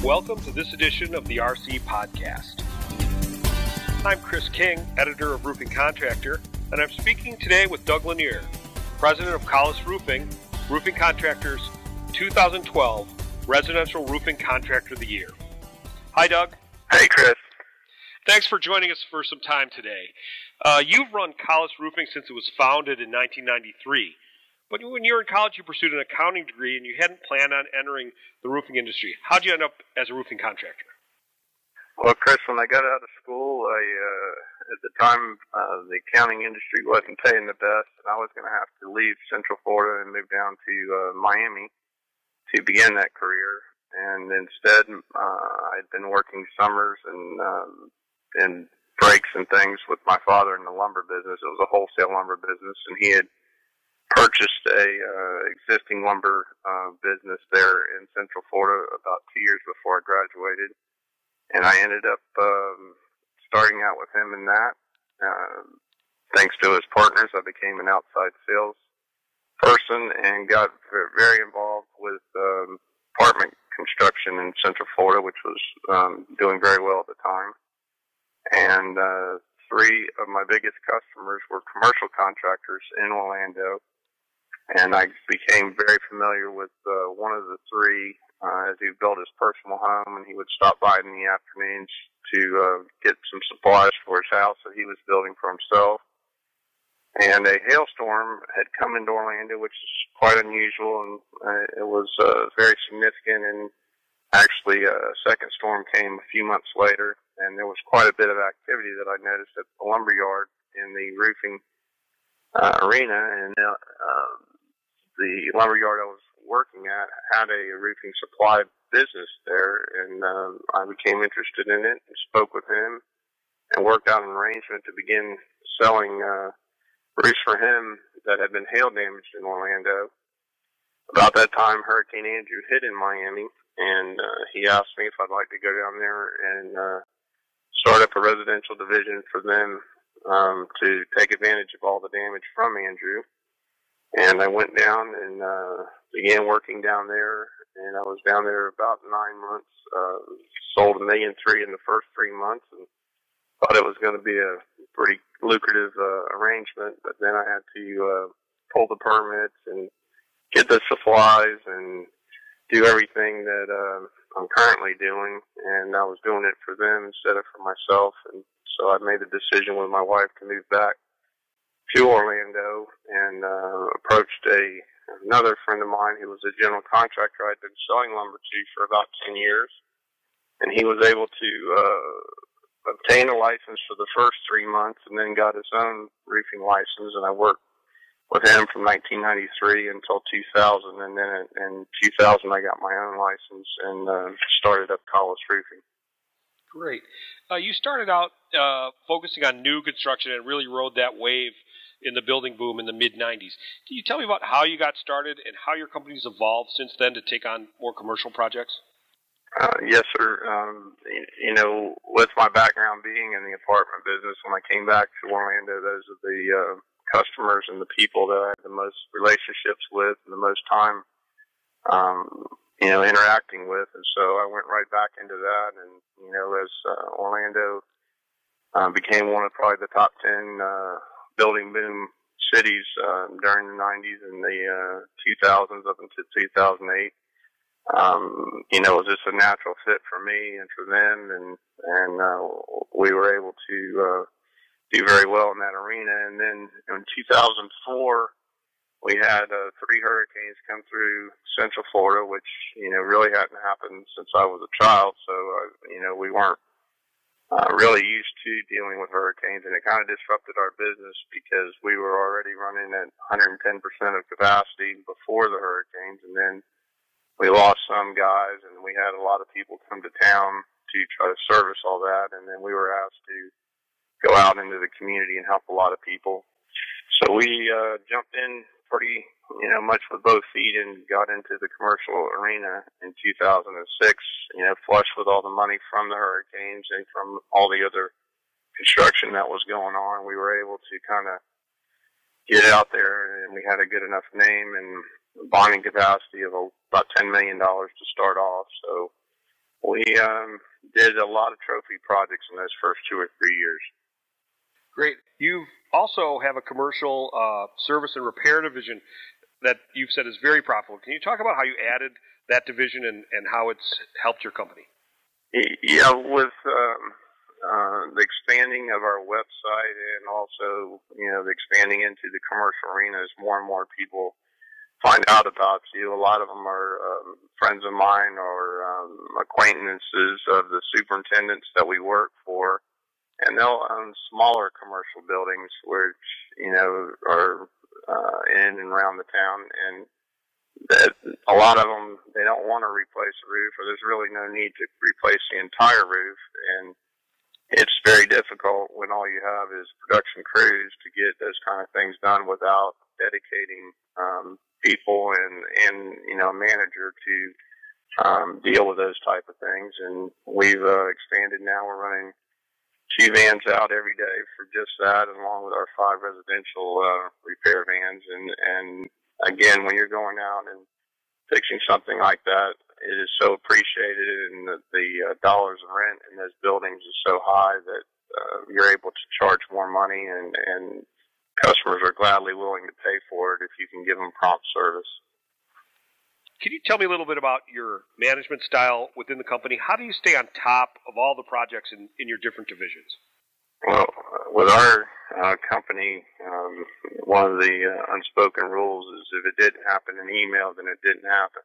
Welcome to this edition of the RC Podcast. I'm Chris King, editor of Roofing Contractor, and I'm speaking today with Doug Lanier, president of Collis Roofing, Roofing Contractor's 2012 Residential Roofing Contractor of the Year. Hi, Doug. Hey, Chris. Thanks for joining us for some time today. You've run Collis Roofing since it was founded in 1993. But when you were in college, you pursued an accounting degree, and you hadn't planned on entering the roofing industry. How did you end up as a roofing contractor? Well, Chris, when I got out of school, at the time, the accounting industry wasn't paying the best, and I was going to have to leave Central Florida and move down to Miami to begin that career. And instead, I'd been working summers and breaks and things with my father in the lumber business. It was a wholesale lumber business, and he had purchased a existing lumber business there in Central Florida about 2 years before I graduated, and I ended up starting out with him in that. Thanks to his partners, I became an outside sales person and got very involved with apartment construction in Central Florida, which was doing very well at the time. And three of my biggest customers were commercial contractors in Orlando. And I became very familiar with one of the three as he built his personal home, and he would stop by in the afternoons to get some supplies for his house that he was building for himself. And a hailstorm had come into Orlando, which is quite unusual, and it was very significant. And actually, a second storm came a few months later, and there was quite a bit of activity that I noticed at the lumberyard in the roofing arena. And the lumberyard I was working at had a roofing supply business there, and I became interested in it and spoke with him and worked out an arrangement to begin selling roofs for him that had been hail damaged in Orlando. About that time, Hurricane Andrew hit in Miami, and he asked me if I'd like to go down there and start up a residential division for them to take advantage of all the damage from Andrew. And I went down and began working down there, and I was down there about 9 months, sold $1.3 million in the first 3 months, and thought it was going to be a pretty lucrative arrangement, but then I had to pull the permits and get the supplies and do everything that I'm currently doing, and I was doing it for them instead of for myself, and so I made the decision with my wife to move back to Orlando and approached another friend of mine who was a general contractor I'd been selling lumber to for about 10 years, and he was able to obtain a license for the first 3 months and then got his own roofing license, and I worked with him from 1993 until 2000, and then in 2000 I got my own license and started up Collis Roofing. Great. You started out focusing on new construction and really rode that wave in the building boom in the mid-'90s. Can you tell me about how you got started and how your company's evolved since then to take on more commercial projects? Yes, sir. With my background being in the apartment business, when I came back to Orlando, those are the customers and the people that I had the most relationships with and the most time, interacting with. And so I went right back into that. And, as Orlando became one of probably the top 10 building boom cities during the 90s and the 2000s up until 2008. It was just a natural fit for me and for them, and we were able to do very well in that arena. And then in 2004, we had 3 hurricanes come through Central Florida, which really hadn't happened since I was a child. So we weren't really used to dealing with hurricanes, and it kind of disrupted our business because we were already running at 110% of capacity before the hurricanes, and then we lost some guys, and we had a lot of people come to town to try to service all that, and then we were asked to go out into the community and help a lot of people. So we jumped in pretty much with both feet and got into the commercial arena in 2006, flush with all the money from the hurricanes and from all the other construction that was going on. We were able to kind of get out there, and we had a good enough name and bonding capacity of about $10 million to start off. So We did a lot of trophy projects in those first 2 or 3 years. Great. You also have a commercial service and repair division that you've said is very profitable. Can you talk about how you added that division and how it's helped your company? Yeah, with the expanding of our website and also, the expanding into the commercial arenas, more and more people find out about you. A lot of them are friends of mine or acquaintances of the superintendents that we work for, and they'll own smaller commercial buildings which, are in and around the town, and that a lot of them, they don't want to replace the roof, or there's really no need to replace the entire roof, and it's very difficult when all you have is production crews to get those kind of things done without dedicating people and a manager to deal with those type of things. And we've expanded now. We're running 2 vans out every day for just that, along with our 5 residential repair vans. And again, when you're going out and fixing something like that, it is so appreciated, and the dollars of rent in those buildings is so high that you're able to charge more money, and customers are gladly willing to pay for it if you can give them prompt service. Can you tell me a little bit about your management style within the company? How do you stay on top of all the projects in your different divisions? Well, with our company, one of the unspoken rules is if it didn't happen in email, then it didn't happen.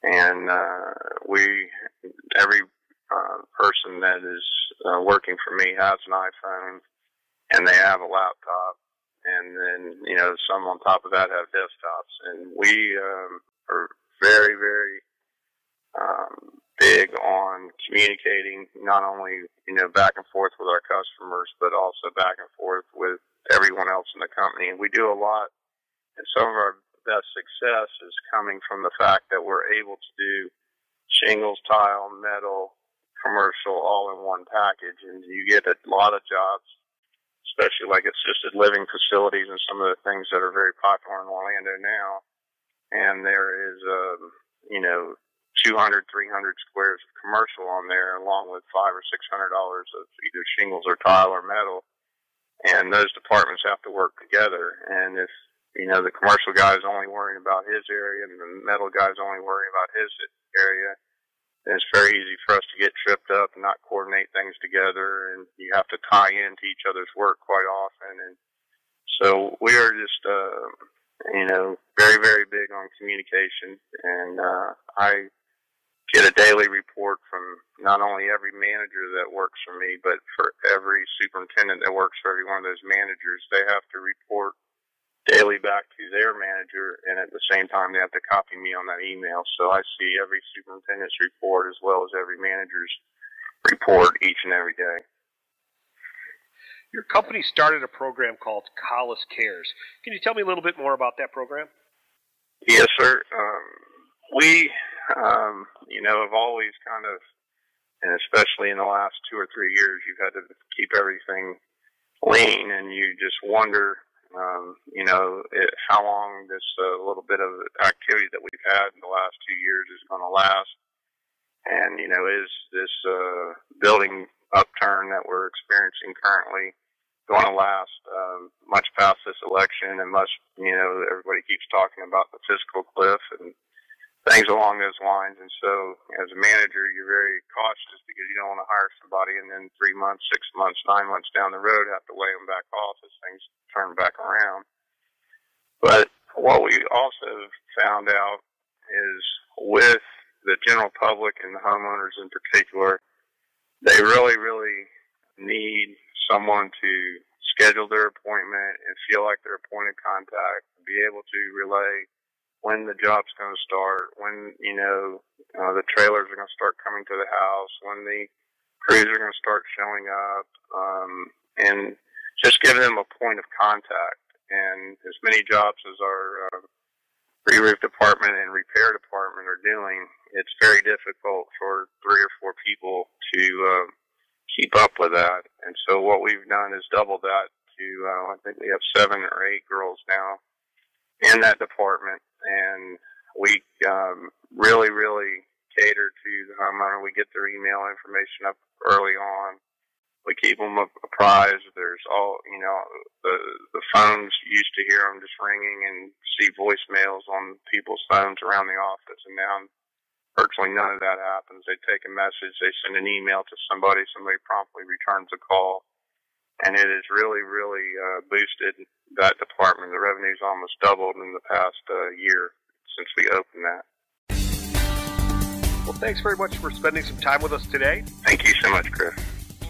And every person that is working for me has an iPhone, and they have a laptop, and then, some on top of that have desktops. And we are very, very big on communicating, not only, back and forth with our customers, but also back and forth with everyone else in the company. And we do a lot, and some of our best success is coming from the fact that we're able to do shingles, tile, metal, commercial, all in one package. And you get a lot of jobs, especially like assisted living facilities and some of the things that are very popular in Orlando now. And there is, 200, 300 squares of commercial on there, along with $500 or $600 of either shingles or tile or metal. And those departments have to work together. And if, the commercial guy is only worrying about his area and the metal guy is only worrying about his area, then it's very easy for us to get tripped up and not coordinate things together. And you have to tie into each other's work quite often. And so we are just, very, very big on communication. And I get a daily report from not only every manager that works for me, but for every superintendent that works for every one of those managers. They have to report daily back to their manager, and at the same time they have to copy me on that email. So I see every superintendent's report as well as every manager's report each and every day. Your company started a program called Collis Cares. Can you tell me a little bit more about that program? Yes, sir. We have always kind of, and especially in the last 2 or 3 years, you've had to keep everything lean, and you just wonder, how long this little bit of activity that we've had in the last 2 years is going to last. And, is this building upturn that we're experiencing currently going to last much past this election, and everybody keeps talking about the fiscal cliff and things along those lines. And so as a manager, you're very cautious because you don't want to hire somebody and then 3 months, 6 months, 9 months down the road have to lay them back off as things turn back around. But what we also found out is with the general public and the homeowners in particular, they really, really need someone to schedule their appointment and feel like they're a point of contact, be able to relay when the job's going to start, when, the trailers are going to start coming to the house, when the crews are going to start showing up, and just giving them a point of contact. And as many jobs as our re-roof department and repair department are doing, it's very difficult for 3 or 4 people to keep up with that. And so what we've done is double that to, I think we have 7 or 8 girls now in that department. And we really, really cater to the homeowner. We get their email information up early on. We keep them apprised. There's the phones used to hear them just ringing and see voicemails on people's phones around the office, and now virtually none of that happens. They take a message, they send an email to somebody promptly returns a call, and it has really, really boosted that department. The revenue's almost doubled in the past year since we opened that. Well, thanks very much for spending some time with us today. Thank you so much, Chris.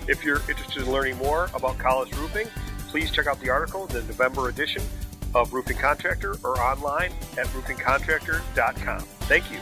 If you're interested in learning more about Collis Roofing, please check out the article in the November edition of Roofing Contractor or online at roofingcontractor.com. Thank you.